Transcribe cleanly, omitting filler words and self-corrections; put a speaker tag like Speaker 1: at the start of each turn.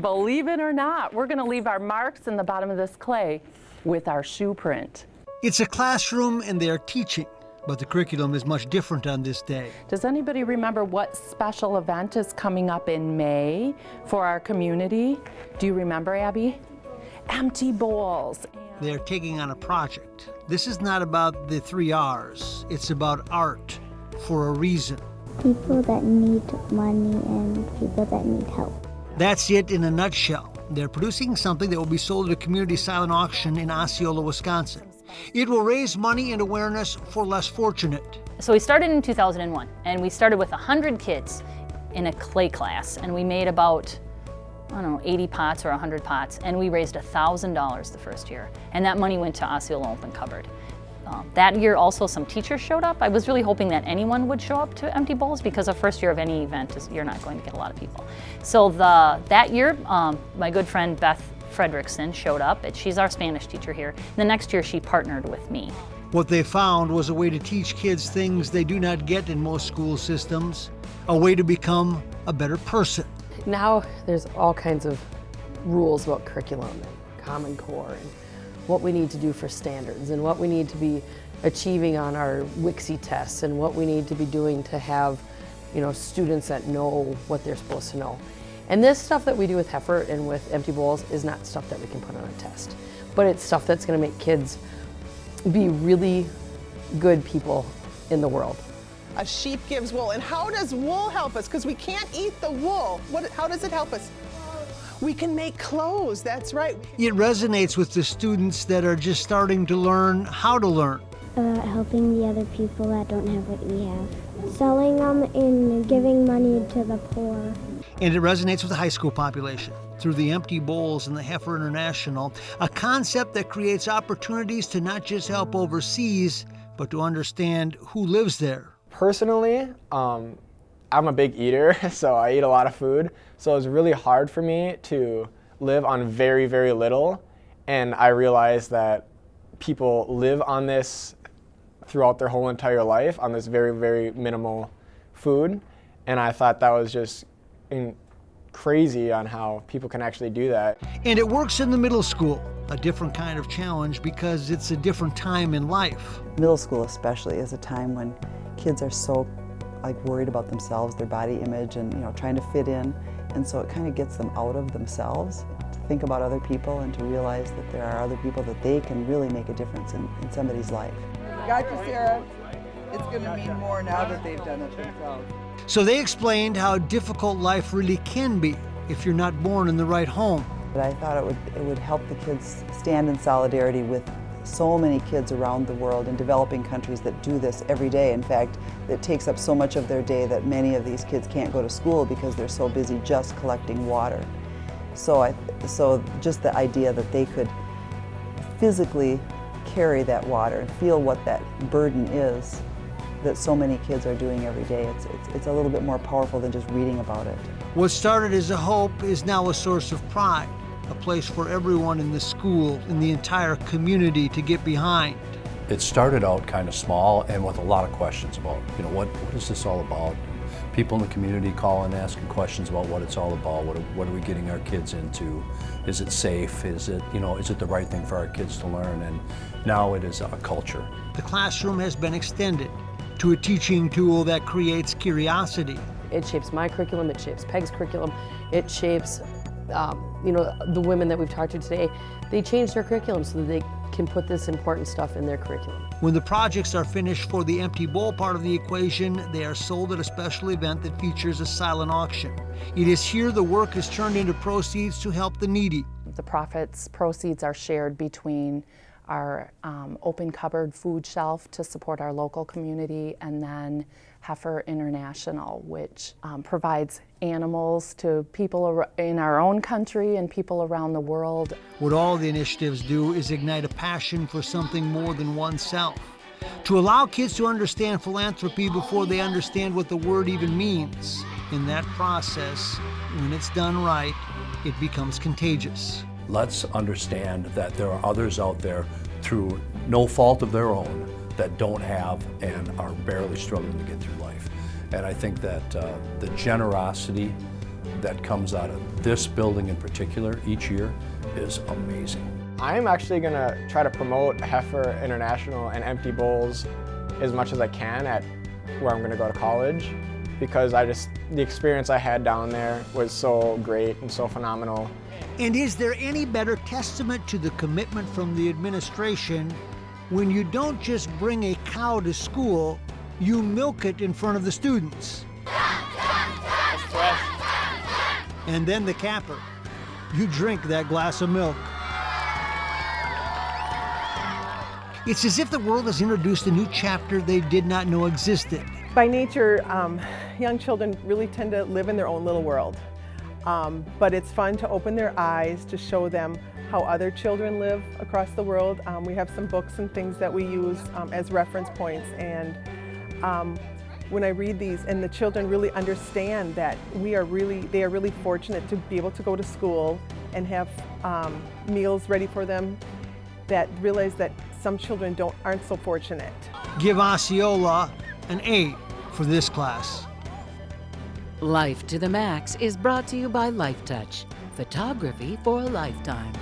Speaker 1: Believe it or not, we're going to leave our marks in the bottom of this clay with our shoe print.
Speaker 2: It's a classroom and they're teaching, but the curriculum is much different on this day.
Speaker 1: Does anybody remember what special event is coming up in May for our community? Do you remember, Abby? Empty bowls.
Speaker 2: They're taking on a project. This is not about the 3 R's. It's about art for a reason.
Speaker 3: People that need money and people that need help.
Speaker 2: That's it in a nutshell. They're producing something that will be sold at a community silent auction in Osceola, Wisconsin. It will raise money and awareness for less fortunate.
Speaker 4: So we started in 2001, and we started with 100 kids in a clay class, and we made about, I don't know, 80 pots or 100 pots, and we raised $1,000 the first year, and that money went to Osceola Open Cupboard. That year also some teachers showed up. I was really hoping that anyone would show up to Empty Bowls because the first year of any event is you're not going to get a lot of people. So that year, my good friend Beth Fredrickson showed up. She's our Spanish teacher here. The next year she partnered with me.
Speaker 2: What they found was a way to teach kids things they do not get in most school systems, a way to become a better person.
Speaker 5: Now there's all kinds of rules about curriculum and Common Core and what we need to do for standards and what we need to be achieving on our WCCO tests and what we need to be doing to have, students that know what they're supposed to know. And this stuff that we do with Heifer and with Empty Bowls is not stuff that we can put on a test, but it's stuff that's going to make kids be really good people in the world.
Speaker 6: A sheep gives wool, and how does wool help us? Because we can't eat the wool. How does it help us? We can make clothes, that's right.
Speaker 2: It resonates with the students that are just starting to learn how to learn.
Speaker 3: About helping the other people that don't have what we have. Selling them and giving money to the poor.
Speaker 2: And it resonates with the high school population through the Empty Bowls and the Heifer International, a concept that creates opportunities to not just help overseas, but to understand who lives there.
Speaker 7: Personally, I'm a big eater, so I eat a lot of food. So it was really hard for me to live on very, very little. And I realized that people live on this throughout their whole entire life, on this very, very minimal food. And I thought that was just crazy on how people can actually do that.
Speaker 2: And it works in the middle school, a different kind of challenge because it's a different time in life.
Speaker 8: Middle school especially is a time when kids are so worried about themselves, their body image, and trying to fit in. And so it kind of gets them out of themselves to think about other people and to realize that there are other people that they can really make a difference in somebody's life.
Speaker 9: Got you, Sarah. It's going to mean more now that they've done it themselves.
Speaker 2: So they explained how difficult life really can be if you're not born in the right home.
Speaker 8: But I thought it would help the kids stand in solidarity with so many kids around the world in developing countries that do this every day. In fact, it takes up so much of their day that many of these kids can't go to school because they're so busy just collecting water. So just the idea that they could physically carry that water and feel what that burden is that so many kids are doing every day, it's a little bit more powerful than just reading about it.
Speaker 2: What started as a hope is now a source of pride, a place for everyone in the school, in the entire community to get behind.
Speaker 10: It started out kind of small and with a lot of questions about, what is this all about? People in the community calling, asking questions about what it's all about. What are we getting our kids into? Is it safe? Is it the right thing for our kids to learn? And now it is a culture.
Speaker 2: The classroom has been extended to a teaching tool that creates curiosity.
Speaker 5: It shapes my curriculum, it shapes Peg's curriculum, it shapes the women that we've talked to today. They change their curriculum so that they can put this important stuff in their curriculum.
Speaker 2: When the projects are finished for the Empty Bowl part of the equation, they are sold at a special event that features a silent auction. It is here the work is turned into proceeds to help the needy.
Speaker 1: The proceeds are shared between our open cupboard food shelf to support our local community, and then Heifer International, which provides animals to people in our own country and people around the world.
Speaker 2: What all the initiatives do is ignite a passion for something more than oneself. To allow kids to understand philanthropy before they understand what the word even means. In that process, when it's done right, it becomes contagious.
Speaker 10: Let's understand that there are others out there through no fault of their own that don't have and are barely struggling to get through life. And I think that the generosity that comes out of this building in particular each year is amazing.
Speaker 7: I'm actually going to try to promote Heifer International and Empty Bowls as much as I can at where I'm going to go to college, because the experience I had down there was so great and so phenomenal.
Speaker 2: And is there any better testament to the commitment from the administration when you don't just bring a cow to school, you milk it in front of the students? And then the capper. You drink that glass of milk. It's as if the world has introduced a new chapter they did not know existed.
Speaker 6: By nature, young children really tend to live in their own little world. But it's fun to open their eyes, to show them how other children live across the world. We have some books and things that we use as reference points, and when I read these and the children really understand that they are really fortunate to be able to go to school and have meals ready for them, that realize that some children aren't so fortunate.
Speaker 2: Give Osceola an A for this class.
Speaker 11: Life to the Max is brought to you by Life Touch, photography for a lifetime.